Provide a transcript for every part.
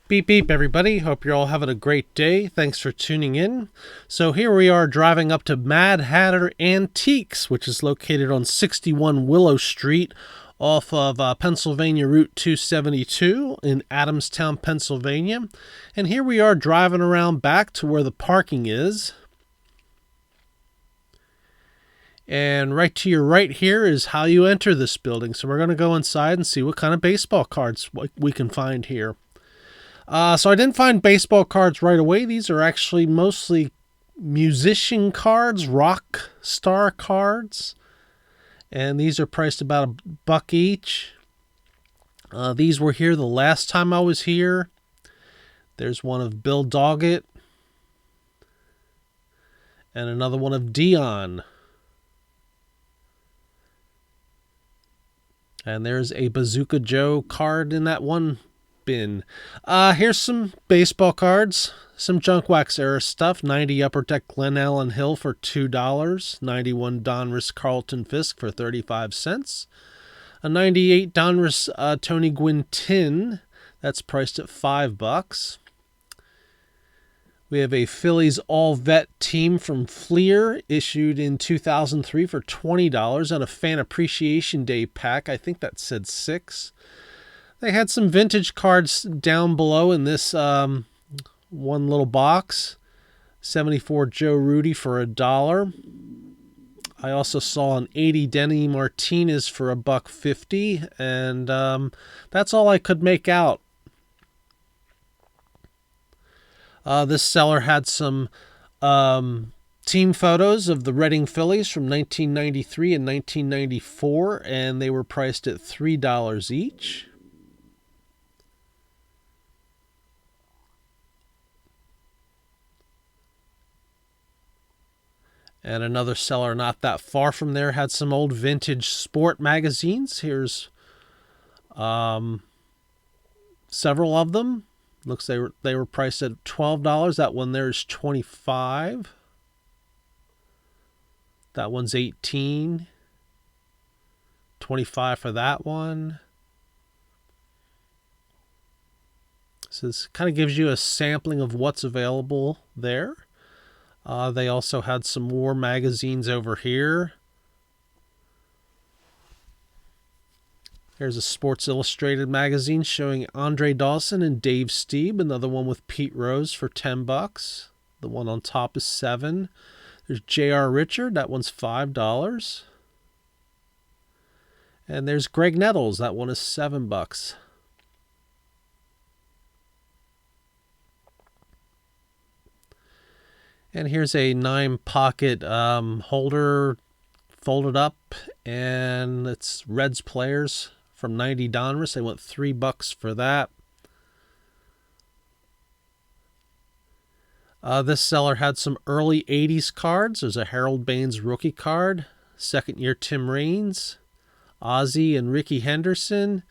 Beep beep everybody, hope you're all having a great day. Thanks for tuning in. So here we are driving up to Mad Hatter Antiques, which is located on 61 Willow Street off of Pennsylvania Route 272 in Adamstown, Pennsylvania. And here we are driving around back to where the parking is. And right to your right here is how you enter this building. So we're going to go inside and see what kind of baseball cards we can find here. So I didn't find baseball cards right away. These are actually mostly musician cards, rock star cards. And these are priced about $1 each. These were here the last time I was here. There's one of Bill Doggett. And another one of Dion. And there's a Bazooka Joe card in that one bin. Here's some baseball cards. Some junk wax era stuff. 90 Upper Deck Glen Allen Hill for $2. 91 Donruss Carlton Fisk for 35 cents. A 98 Donruss Tony Gwynn tin. That's priced at $5. We have a Phillies all-vet team from Fleer, issued in 2003 for $20 on a Fan Appreciation Day pack. I think that said 6. They had some vintage cards down below in this one little box. 74 Joe Rudy for $1. I also saw an 80 Denny Martinez for $1.50, and that's all I could make out. This seller had some team photos of the Reading Phillies from 1993 and 1994, and they were priced at $3 each. And another seller not that far from there had some old vintage sport magazines. Here's several of them. Looks they were priced at $12. That one there is $25. That one's $18. $25 for that one. So this kind of gives you a sampling of what's available there. They also had some more magazines over here. Here's a Sports Illustrated magazine showing Andre Dawson and Dave Stieb. Another one with Pete Rose for $10. The one on top is $7. There's J.R. Richard. That one's $5. And there's Greg Nettles. That one is $7. And here's a 9-pocket holder folded up, and it's Reds players from 90 Donruss. They went $3 for that. This seller had some early 80s cards. There's a Harold Baines rookie card, second year Tim Raines, Ozzie and Ricky Henderson.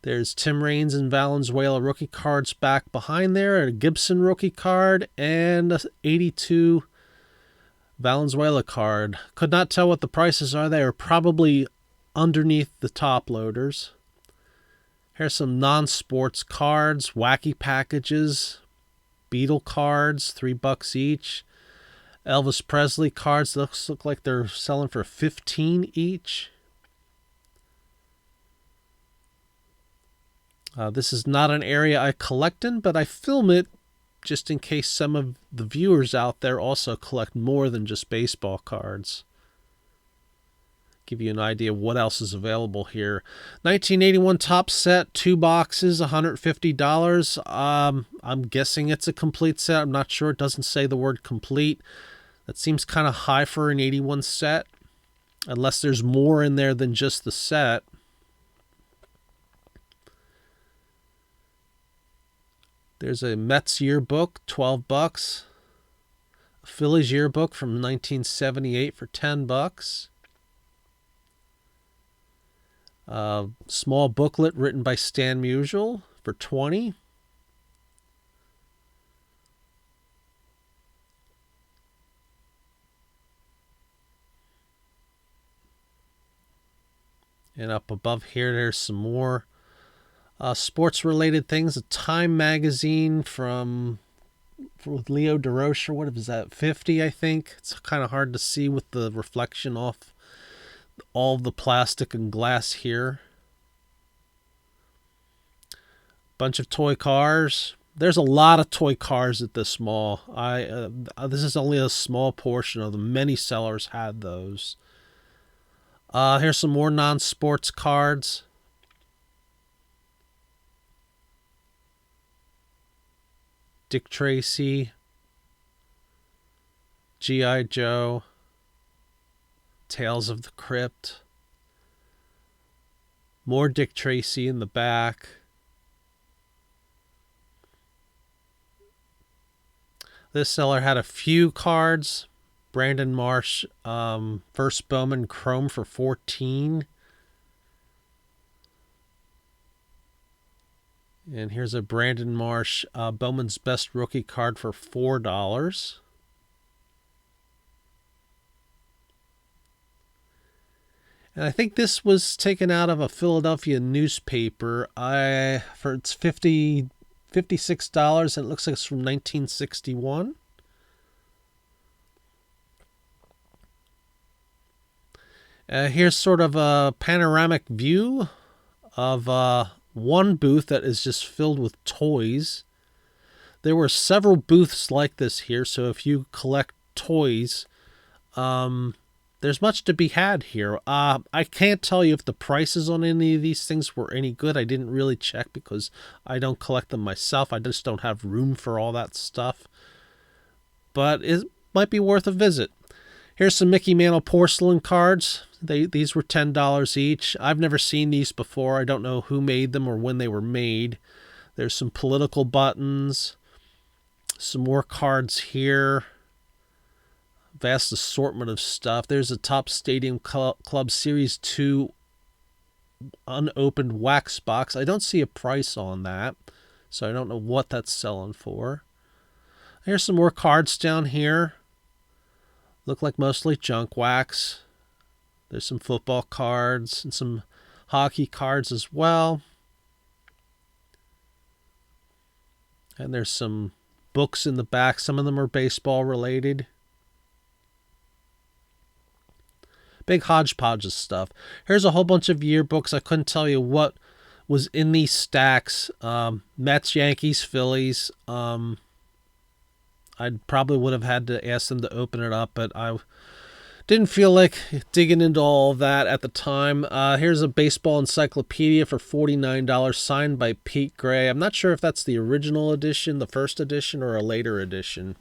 There's Tim Raines and Valenzuela rookie cards back behind there, a Gibson rookie card, and a 82 Valenzuela card. Could not tell what the prices are. They are probably underneath the top loaders. Here's some non-sports cards, wacky packages, Beatle cards, $3 each. Elvis Presley cards, those look like they're selling for $15 each. This is not an area I collect in, but I film it just in case some of the viewers out there also collect more than just baseball cards. Give you an idea of what else is available here. 1981 Top Set, 2 boxes, $150. I'm guessing it's a complete set. I'm not sure. It doesn't say the word complete. That seems kind of high for an 81 set, unless there's more in there than just the set. There's a Mets yearbook, $12. A Phillies yearbook from 1978 for $10. A small booklet written by Stan Musial for $20. And up above here, there's some more Sports-related things, a Time magazine with Leo DeRocher. What is that, 50, I think? It's kind of hard to see with the reflection off all of the plastic and glass here. Bunch of toy cars. There's a lot of toy cars at this mall. This is only a small portion of them. Many sellers had those. Here's some more non-sports cards. Dick Tracy, G.I. Joe, Tales of the Crypt, more Dick Tracy in the back. This seller had a few cards. Brandon Marsh, first Bowman Chrome for $14. And here's a Brandon Marsh Bowman's Best Rookie card for $4. And I think this was taken out of a Philadelphia newspaper. It's $56, and it looks like it's from 1961. Here's sort of a panoramic view of one booth that is just filled with toys. There were several booths like this here, so if you collect toys, there's much to be had here. I can't tell you if the prices on any of these things were any good. I didn't really check because I don't collect them myself. I just don't have room for all that stuff. But it might be worth a visit. Here's some Mickey Mantle porcelain cards. These were $10 each. I've never seen these before. I don't know who made them or when they were made. There's some political buttons. Some more cards here. Vast assortment of stuff. There's a Top Stadium Club Series 2 unopened wax box. I don't see a price on that, so I don't know what that's selling for. Here's some more cards down here. Look like mostly junk wax. There's some football cards and some hockey cards as well. And there's some books in the back. Some of them are baseball related. Big hodgepodge of stuff. Here's a whole bunch of yearbooks. I couldn't tell you what was in these stacks. Mets, Yankees, Phillies. I probably would have had to ask them to open it up, but I didn't feel like digging into all of that at the time. Here's a baseball encyclopedia for $49 signed by Pete Gray. I'm not sure if that's the original edition, the first edition, or a later edition.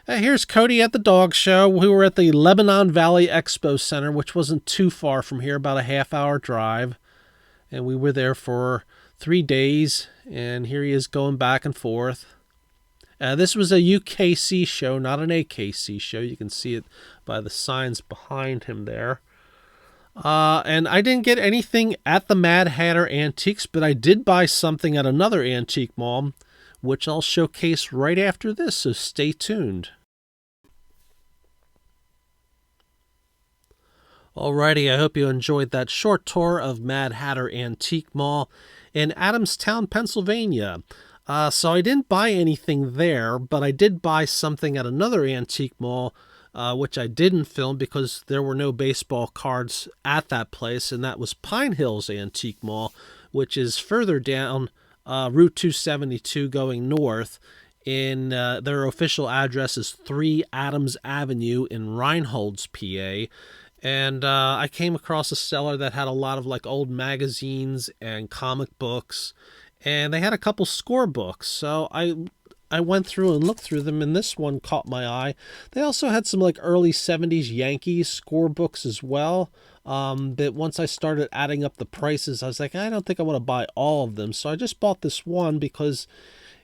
Here's Cody at the dog show. We were at the Lebanon Valley Expo Center, which wasn't too far from here, about a half-hour drive. And we were there for 3 days, and here he is going back and forth. This was a UKC show, not an AKC show. You can see it by the signs behind him there. And I didn't get anything at the Mad Hatter Antiques, but I did buy something at another antique mall, which I'll showcase right after this, so stay tuned. Alrighty, I hope you enjoyed that short tour of Mad Hatter Antique Mall in Adamstown, Pennsylvania. So I didn't buy anything there, but I did buy something at another antique mall, which I didn't film because there were no baseball cards at that place, and that was Pine Hills Antique Mall, which is further down Route 272 going north. In their official address is 3 Adams Avenue in Reinholds, PA. And I came across a seller that had a lot of like old magazines and comic books, and they had a couple score books. So I went through and looked through them, and this one caught my eye. They also had some like early 70s Yankees score books as well. But once I started adding up the prices, I was like, I don't think I want to buy all of them. So I just bought this one because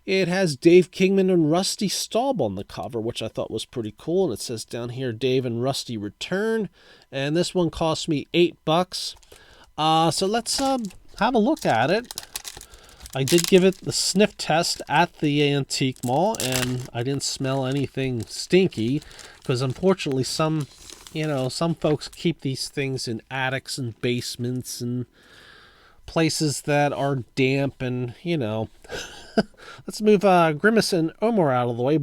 it has Dave Kingman and Rusty Staub on the cover, which I thought was pretty cool. And it says down here, Dave and Rusty return. And this one cost me $8. So let's have a look at it. I did give it the sniff test at the antique mall, and I didn't smell anything stinky, because unfortunately some folks keep these things in attics and basements and places that are damp and, you know. Let's move Grimace and Omar out of the way.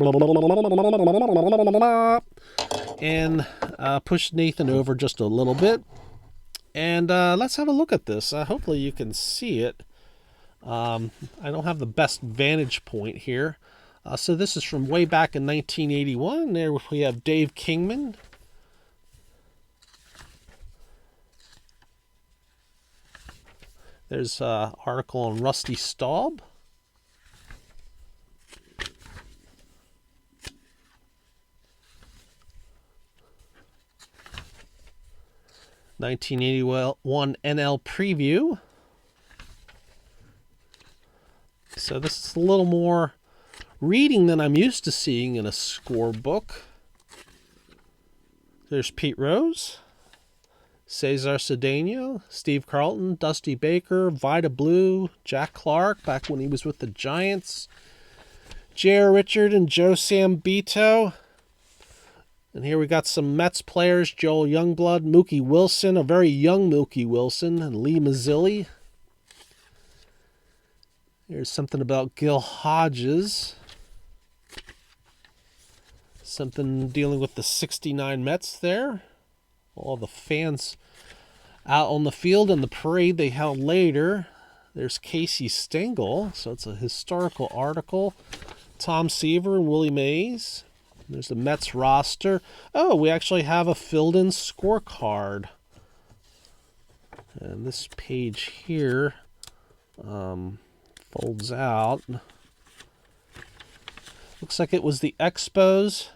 And push Nathan over just a little bit. And let's have a look at this. Hopefully you can see it. I don't have the best vantage point here. So this is from way back in 1981. There we have Dave Kingman. There's an article on Rusty Staub. '81 NL preview. So this is a little more reading than I'm used to seeing in a scorebook. There's Pete Rose, Cesar Cedeno, Steve Carlton, Dusty Baker, Vida Blue, Jack Clark back when he was with the Giants, J.R. Richard and Joe Sambito. And here we got some Mets players, Joel Youngblood, Mookie Wilson, a very young Mookie Wilson, and Lee Mazzilli. Here's something about Gil Hodges. Something dealing with the 69 Mets there. All the fans out on the field and the parade they held later. There's Casey Stengel, so it's a historical article. Tom Seaver and Willie Mays. There's the Mets roster. Oh, we actually have a filled-in scorecard. And this page here folds out. Looks like it was the Expos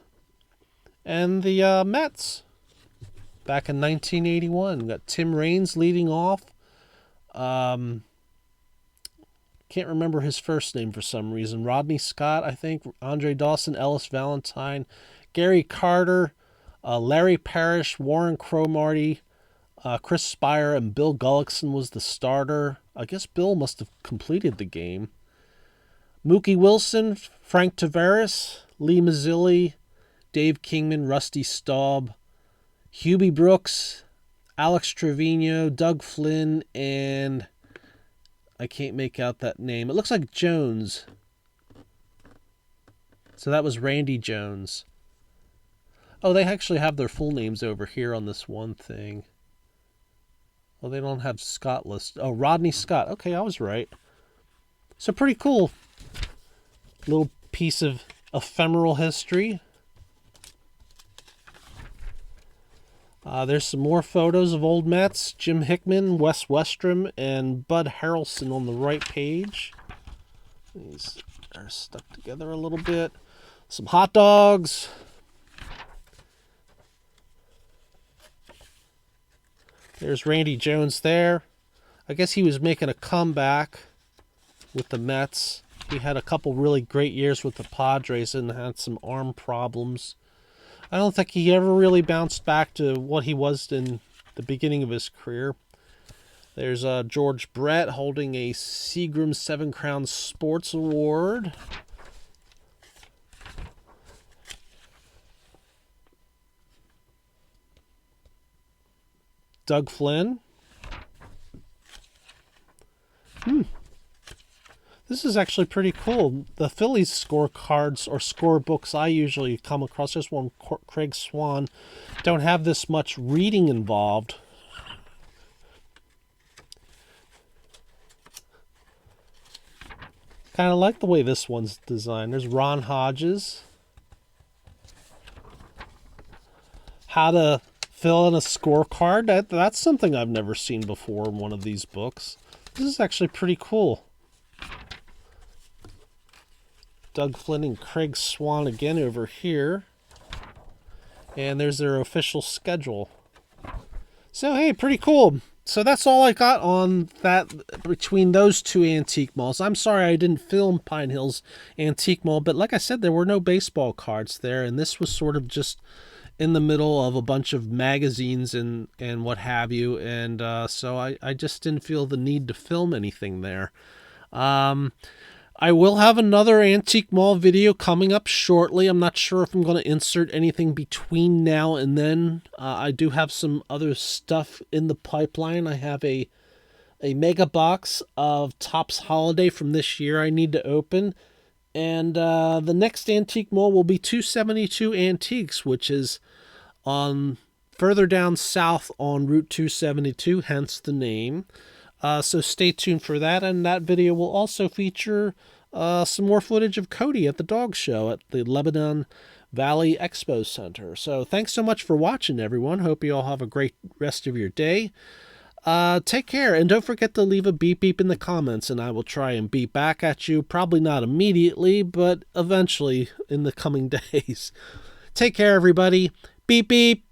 and the Mets back in 1981. We got Tim Raines leading off. Can't remember his first name for some reason. Rodney Scott, I think. Andre Dawson, Ellis Valentine, Gary Carter, Larry Parrish, Warren Cromartie, Chris Spire, and Bill Gullickson was the starter. I guess Bill must have completed the game. Mookie Wilson, Frank Tavares, Lee Mazzilli, Dave Kingman, Rusty Staub, Hubie Brooks, Alex Trevino, Doug Flynn, and I can't make out that name. It looks like Jones. So that was Randy Jones. Oh, they actually have their full names over here on this one thing. Well, they don't have Scott listed. Oh, Rodney Scott. Okay, I was right. So pretty cool. Little piece of ephemeral history. There's some more photos of old Mets. Jim Hickman, Wes Westrom, and Bud Harrelson on the right page. These are stuck together a little bit. Some hot dogs. There's Randy Jones there. I guess he was making a comeback with the Mets. He had a couple really great years with the Padres and had some arm problems. I don't think he ever really bounced back to what he was in the beginning of his career. There's George Brett holding a Seagram 7 Crown Sports Award. Doug Flynn. This is actually pretty cool. The Phillies scorecards or scorebooks I usually come across, this one, Craig Swan, don't have this much reading involved. Kind of like the way this one's designed. There's Ron Hodges. How to fill in a scorecard. That's something I've never seen before in one of these books. This is actually pretty cool. Doug Flynn and Craig Swan again over here. And there's their official schedule. So, hey, pretty cool. So that's all I got on that between those two antique malls. I'm sorry I didn't film Pine Hills Antique Mall, but like I said, there were no baseball cards there, and this was sort of just in the middle of a bunch of magazines and what have you, and so I just didn't feel the need to film anything there. I will have another Antique Mall video coming up shortly. I'm not sure if I'm going to insert anything between now and then. I do have some other stuff in the pipeline. I have a a mega box of Topps Holiday from this year I need to open. And the next antique mall will be 272 Antiques, which is on further down south on Route 272, hence the name. So stay tuned for that, and that video will also feature some more footage of Cody at the dog show at the Lebanon Valley Expo Center. So thanks so much for watching, everyone. Hope you all have a great rest of your day. Take care, and don't forget to leave a beep beep in the comments, and I will try and beep back at you. Probably not immediately, but eventually in the coming days. Take care, everybody. Beep beep.